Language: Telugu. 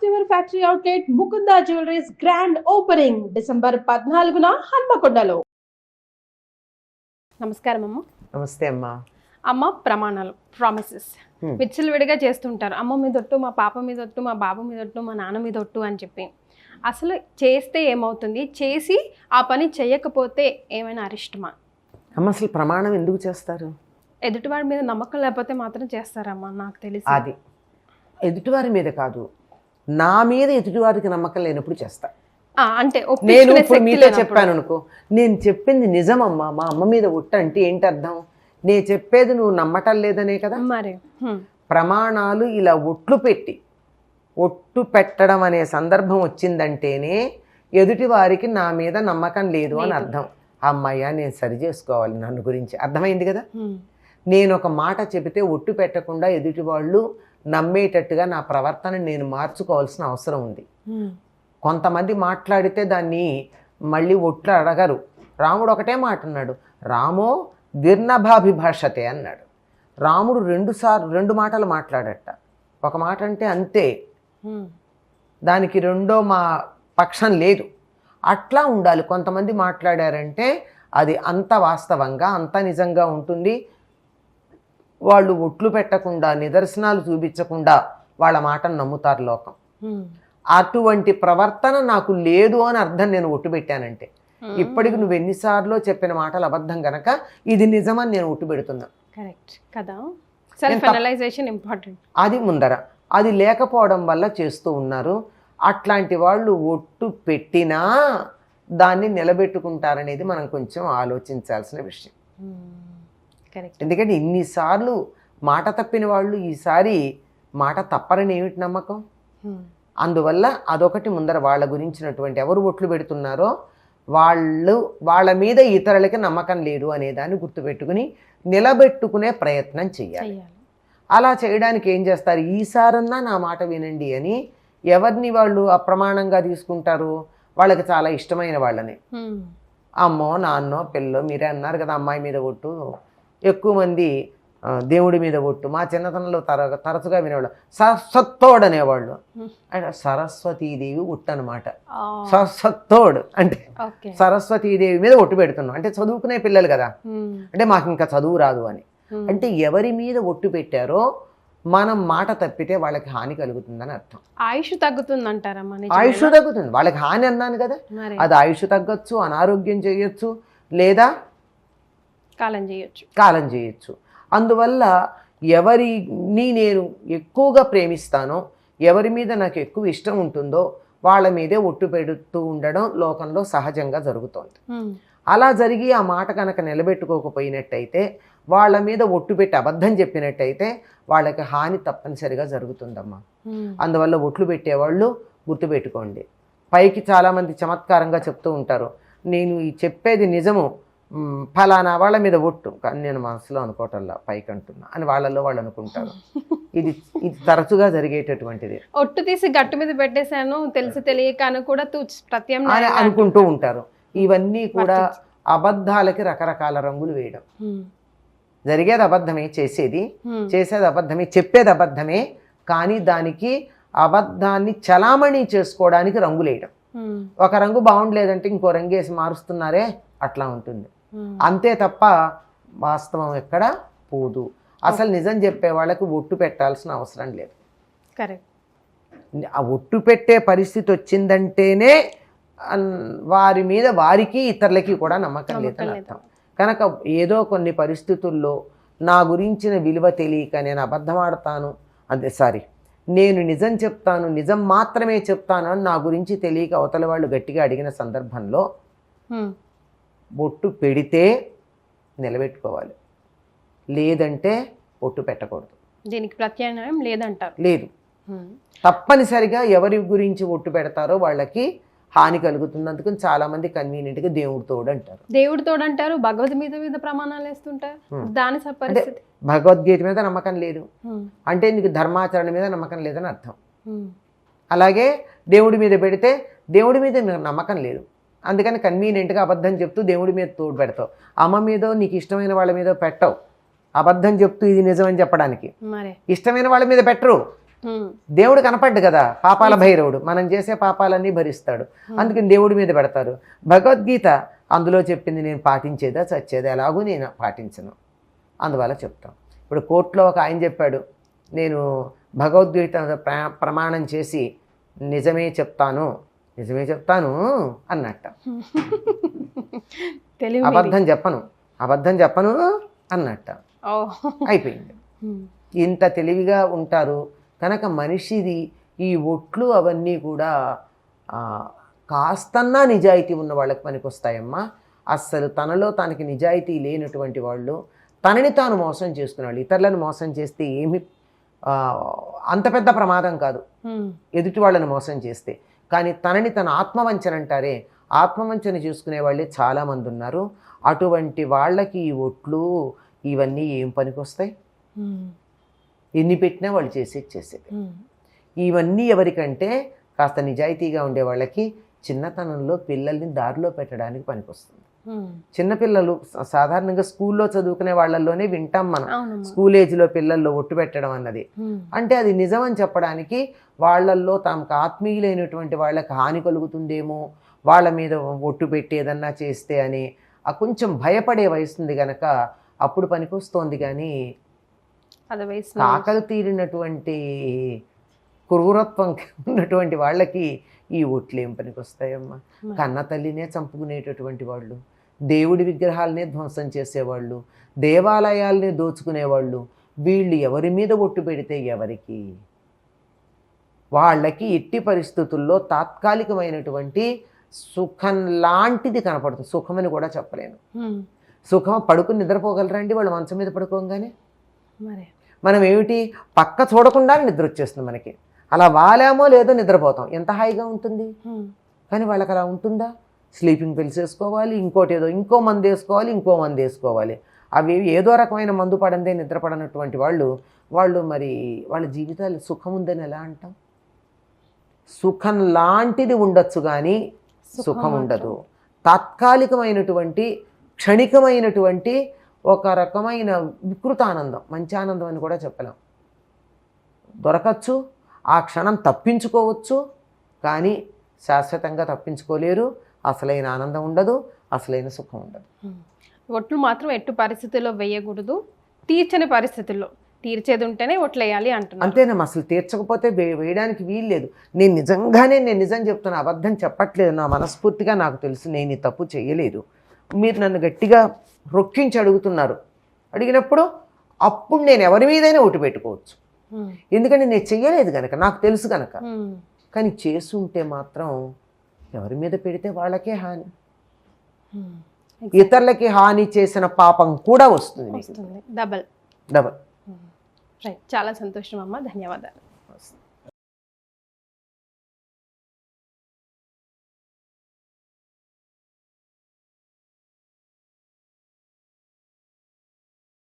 Largest ever factory outlet Mukunda jewelleries grand opening December 14న హన్మకొండలో. నమస్కారం అమ్మ. నమస్తే అమ్మా. అమ్మ, ప్రమాణాలు ప్రామిసెస్ విచ్చలవిడిగా చేస్తుంటారు. అమ్మ మీదొట్టు, మా పాప మీదొట్టు, మా బాబు మీదొట్టు, మా నాన్న మీదొట్టు అని చెప్పి. అసలు చేస్తే ఏమవుతుంది, చేసి ఆ పని చేయకపోతే ఏమైనా అరిష్టమా? అమ్మ, అసలు ప్రమాణం ఎందుకు చేస్తారు? ఎదుటివాడి మీద నమ్మకం లేకపోతే మాత్రం చేస్తారమ్మా, నాకు తెలిసి. అది ఎదుటివారి మీద కాదు, నా మీద ఎదుటివారికి నమ్మకం లేనప్పుడు చేస్తా. అంటే నేను ఇప్పుడు మీతో చెప్పాను అనుకో, నేను చెప్పింది నిజమమ్మా, మా అమ్మ మీద ఒట్టు అంటే ఏంటి అర్థం? నేను చెప్పేది నువ్వు నమ్మటం లేదనే కదా. మరి ప్రమాణాలు ఇలా ఒట్టు పెట్టడం అనే సందర్భం వచ్చిందంటేనే ఎదుటి వారికి నా మీద నమ్మకం లేదు అని అర్థం. అమ్మాయ్యా, నేను సరి చేసుకోవాలి నన్ను గురించి. అర్థమైంది కదా. నేను ఒక మాట చెబితే ఒట్టు పెట్టకుండా ఎదుటి వాళ్ళు నమ్మేటట్టుగా నా ప్రవర్తన నేను మార్చుకోవాల్సిన అవసరం ఉంది. కొంతమంది మాట్లాడితే దాన్ని మళ్ళీ ఒట్లు అడగరు. రాముడు ఒకటే మాట అన్నాడు, రామో దిర్నభాభిభాషతే అన్నాడు. రాముడు రెండు మాటలు మాట్లాడట. ఒక మాట అంటే అంతే, దానికి రెండో మా పక్షం లేదు. అట్లా ఉండాలి. కొంతమంది మాట్లాడారంటే అది అంత వాస్తవంగా అంత నిజంగా ఉంటుంది. వాళ్ళు ఒట్లు పెట్టకుండా, నిదర్శనాలు చూపించకుండా వాళ్ళ మాటను నమ్ముతారు లోకం. అటువంటి ప్రవర్తన నాకు లేదు అని అర్థం నేను ఒట్టు పెట్టానంటే. ఇప్పటికి నువ్వు ఎన్నిసార్లు చెప్పిన మాటలు అబద్ధం గనక ఇది నిజమని నేను ఒట్టు పెడుతున్నా. కరెక్ట్ కదా. Self analysation important. అది ముందర, అది లేకపోవడం వల్ల చేస్తూ ఉన్నారు. అట్లాంటి వాళ్ళు ఒట్టు పెట్టినా దాన్ని నిలబెట్టుకుంటారనేది మనం కొంచెం ఆలోచించాల్సిన విషయం. ఎందుకంటే ఇన్నిసార్లు మాట తప్పిన వాళ్ళు ఈసారి మాట తప్పరని ఏమిటి నమ్మకం? అందువల్ల అదొకటి ముందర. వాళ్ళ గురించినటువంటి ఎవరు ఒట్లు పెడుతున్నారో వాళ్ళ మీద ఇతరులకి నమ్మకం లేదు అనే దాన్ని గుర్తుపెట్టుకుని నిలబెట్టుకునే ప్రయత్నం చెయ్యాలి. అలా చేయడానికి ఏం చేస్తారు? ఈసారన్నా నా మాట వినండి అని ఎవరిని వాళ్ళు అప్రమాణంగా తీసుకుంటారు? వాళ్ళకి చాలా ఇష్టమైన వాళ్ళని. అమ్మో, నాన్నో, పిల్లో, మీరే అన్నారు కదా అమ్మాయి మీద ఒట్టు. ఎక్కువ మంది దేవుడి మీద ఒట్టు. మా చిన్నతనంలో తరచుగా వినేవాళ్ళు సరస్వత్తోడు అనేవాళ్ళు. అంటే సరస్వతీదేవి ఒట్టు అనమాట. సరస్వత్తోడు అంటే సరస్వతీదేవి మీద ఒట్టు పెడుతున్నాం అంటే చదువుకునే పిల్లలు కదా. అంటే మాకు ఇంకా చదువు రాదు అని. అంటే ఎవరి మీద ఒట్టు పెట్టారో మనం మాట తప్పితే వాళ్ళకి హాని కలుగుతుందని అర్థం. ఆయుష్ తగ్గుతుంది అంటారమ్మా? ఆయుష్ తగ్గుతుంది. వాళ్ళకి హాని అన్నాను కదా. అది ఆయుష్ తగ్గొచ్చు, అనారోగ్యం చేయొచ్చు, లేదా కాలం చేయొచ్చు. అందువల్ల ఎవరిని నేను ఎక్కువగా ప్రేమిస్తానో, ఎవరి మీద నాకు ఎక్కువ ఇష్టం ఉంటుందో వాళ్ళ మీదే ఒట్టు పెడుతూ ఉండడం లోకంలో సహజంగా జరుగుతోంది. అలా జరిగి ఆ మాట కనుక నిలబెట్టుకోకపోయినట్టయితే, వాళ్ళ మీద ఒట్టు పెట్టి అబద్ధం చెప్పినట్టయితే వాళ్ళకి హాని తప్పనిసరిగా జరుగుతుందమ్మా. అందువల్ల ఒట్లు పెట్టేవాళ్ళు గుర్తుపెట్టుకోండి. పైకి చాలామంది చమత్కారంగా చెప్తూ ఉంటారు, నేను ఈ చెప్పేది నిజము, ఫలానా వాళ్ళ మీద ఒట్టు, కానీ నేను మనసులో అనుకోవటంలా పైకి అంటున్నా అని వాళ్ళల్లో వాళ్ళు అనుకుంటారు. ఇది తరచుగా జరిగేటటువంటిది. ఒట్టు తీసి గట్టు మీద పెట్టేశాను తెలిసి తెలియక అని కూడా ప్రత్యామ్నాయం అనుకుంటూ ఉంటారు. ఇవన్నీ కూడా అబద్ధాలకి రకరకాల రంగులు వేయడం. జరిగేది అబద్ధమే, చేసేది అబద్ధమే, చెప్పేది అబద్ధమే, కానీ దానికి అబద్ధాన్ని చలామణి చేసుకోవడానికి రంగులేయడం. ఒక రంగు బాగుండలేదంటే ఇంకో రంగు వేసి మారుస్తున్నారే, అట్లా ఉంటుంది. అంతే తప్ప వాస్తవం ఎక్కడ పోదు. అసలు నిజం చెప్పే వాళ్ళకి ఒట్టు పెట్టాల్సిన అవసరం లేదు. ఆ ఒట్టు పెట్టే పరిస్థితి వచ్చిందంటేనే వారి మీద వారికి ఇతరులకి కూడా నమ్మకం లేదని అర్థం. కనుక ఏదో కొన్ని పరిస్థితుల్లో నా గురించిన విలువ తెలియక నేను అబద్ధం ఆడతాను, నేను నిజం చెప్తాను, నిజం మాత్రమే చెప్తాను అని నా గురించి తెలియక అవతల వాళ్ళు గట్టిగా అడిగిన సందర్భంలో ఒట్టు పెడితే నిలబెట్టుకోవాలి, లేదంటే ఒట్టు పెట్టకూడదు. దీనికి ప్రత్యామ్నాయం లేదంటారు? లేదు. తప్పనిసరిగా ఎవరి గురించి ఒట్టు పెడతారో వాళ్ళకి హాని కలుగుతుంది. అందుకని చాలా మంది కన్వీనియంట్గా దేవుడి తోడు అంటారు, భగవద్గీత మీద ప్రమాణాలు వేస్తుంటారు. దాని పరిస్థితి భగవద్గీత మీద నమ్మకం లేదు అంటే నీకు ధర్మాచరణ మీద నమ్మకం లేదని అర్థం. అలాగే దేవుడి మీద పెడితే దేవుడి మీద నమ్మకం లేదు, అందుకని కన్వీనియంట్గా అబద్ధం చెప్తూ దేవుడి మీద తోడు పెడతావు. అమ్మ మీదో నీకు ఇష్టమైన వాళ్ళ మీద పెట్టవు, అబద్ధం చెప్తూ ఇది నిజమని చెప్పడానికి. ఇష్టమైన వాళ్ళ మీద పెట్టరు, దేవుడు కనపడ్డు కదా, పాపాల భైరవుడు, మనం చేసే పాపాలన్నీ భరిస్తాడు, అందుకని దేవుడి మీద పెడతారు. భగవద్గీత అందులో చెప్పింది నేను పాటించేదా చచ్చేదా ఎలాగూ నేను పాటించను, అందువల్ల చెప్తాం. ఇప్పుడు కోర్టులో ఒక ఆయన చెప్పాడు, నేను భగవద్గీత ప్రమాణం చేసి నిజమే చెప్తాను అన్నట్ట. అబద్ధం చెప్పను అన్నట్ట. అయిపోయింది. ఇంత తెలివిగా ఉంటారు కనుక మనిషిది ఈ ఒట్లు అవన్నీ కూడా కాస్తన్నా నిజాయితీ ఉన్న వాళ్ళకి పనికొస్తాయమ్మా. అస్సలు తనలో తనకి నిజాయితీ లేనటువంటి వాళ్ళు, తనని తాను మోసం చేసుకున్నాడు. ఇతరులను మోసం చేస్తే ఏమి అంత పెద్ద ప్రమాదం కాదు ఎదుటి వాళ్ళని మోసం చేస్తే, కానీ తనని తన ఆత్మవంచన అంటారే, ఆత్మవంచన చేసుకునే వాళ్ళే చాలామంది ఉన్నారు. అటువంటి వాళ్ళకి ఈ ఒట్లు ఇవన్నీ ఏం పనికొస్తాయి? ఎన్ని పెట్టినా వాళ్ళు చేసేది. ఇవన్నీ ఎవరికంటే కాస్త నిజాయితీగా ఉండే వాళ్ళకి చిన్నతనంలో పిల్లల్ని దారిలో పెట్టడానికి పనికొస్తుంది. చిన్నపిల్లలు సాధారణంగా స్కూల్లో చదువుకునే వాళ్ళల్లోనే వింటాం మనం, స్కూల్ ఏజ్లో పిల్లల్లో ఒట్టు పెట్టడం అన్నది. అంటే అది నిజం అని చెప్పడానికి వాళ్ళల్లో తమకు ఆత్మీయులైనటువంటి వాళ్ళకి హాని కలుగుతుందేమో, వాళ్ళ మీద ఒట్టు పెట్టి ఏదన్నా చేస్తే అని కొంచెం భయపడే వయసుంది కనుక అప్పుడు పనికొస్తోంది. కానీ ఆకలి తీరినటువంటి క్రూరత్వం ఉన్నటువంటి వాళ్ళకి ఈ ఒట్లు ఏం పనికొస్తాయమ్మా? కన్న తల్లినే చంపుకునేటటువంటి వాళ్ళు, దేవుడి విగ్రహాలనే ధ్వంసం చేసేవాళ్ళు, దేవాలయాల్ని దోచుకునేవాళ్ళు, వీళ్ళు ఎవరి మీద ఒట్టు పెడితే ఎవరికి? వాళ్ళకి ఎట్టి పరిస్థితుల్లో తాత్కాలికమైనటువంటి సుఖం లాంటిది కనపడుతుంది. సుఖమని కూడా చెప్పలేను. సుఖం పడుకుని నిద్రపోగలరండి వాళ్ళు మంచం మీద పడుకోగానే? మనం ఏమిటి పక్క చూడకుండా నిద్ర వచ్చేస్తుంది మనకి, అలా వాలామో లేదో నిద్రపోతాం, ఎంత హాయిగా ఉంటుంది. కానీ వాళ్ళకి అలా ఉంటుందా? స్లీపింగ్ పిల్స్ వేసుకోవాలి, ఇంకోటి ఏదో ఇంకో మందు వేసుకోవాలి, అవి ఏదో రకమైన మందు పడందే నిద్రపడనటువంటి వాళ్ళు మరి వాళ్ళ జీవితాలు సుఖం ఉందని ఎలా అంటాం? సుఖం లాంటిది ఉండొచ్చు కానీ సుఖం ఉండదు. తాత్కాలికమైనటువంటి క్షణికమైనటువంటి ఒక రకమైన వికృత ఆనందం, మంచి ఆనందం అని కూడా చెప్పలేం. దొరకచ్చు, ఆ క్షణం తప్పించుకోవచ్చు, కానీ శాశ్వతంగా తప్పించుకోలేరు. అసలైన ఆనందం ఉండదు, అసలైన సుఖం ఉండదు. ఒట్లు మాత్రం ఎట్టు పరిస్థితుల్లో వేయకూడదు, తీర్చని పరిస్థితుల్లో, తీర్చేది ఉంటేనే ఒట్లు వేయాలి అంటున్నాను. అంతేనమ్మా, అసలు తీర్చకపోతే వేయడానికి వీల్లేదు. నేను నిజం చెప్తున్నా, అబద్ధం చెప్పట్లేదు. నా మనస్ఫూర్తిగా నాకు తెలుసు నేను ఈ తప్పు చేయలేదు. మీరు నన్ను గట్టిగా రొక్కించి అడిగినప్పుడు అప్పుడు నేను ఎవరి మీదైనా ఒట్టు పెట్టుకోవచ్చు, ఎందుకంటే నేను చెయ్యలేదు కనుక, నాకు తెలుసు కనుక. కానీ చేసుంటే మాత్రం ఎవరి మీద పెడితే వాళ్ళకే హాని, ఇతరులకి హాని చేసిన పాపం కూడా వస్తుంది. డబల్. రైట్, చాలా సంతోషం అమ్మా, ధన్యవాదాలు.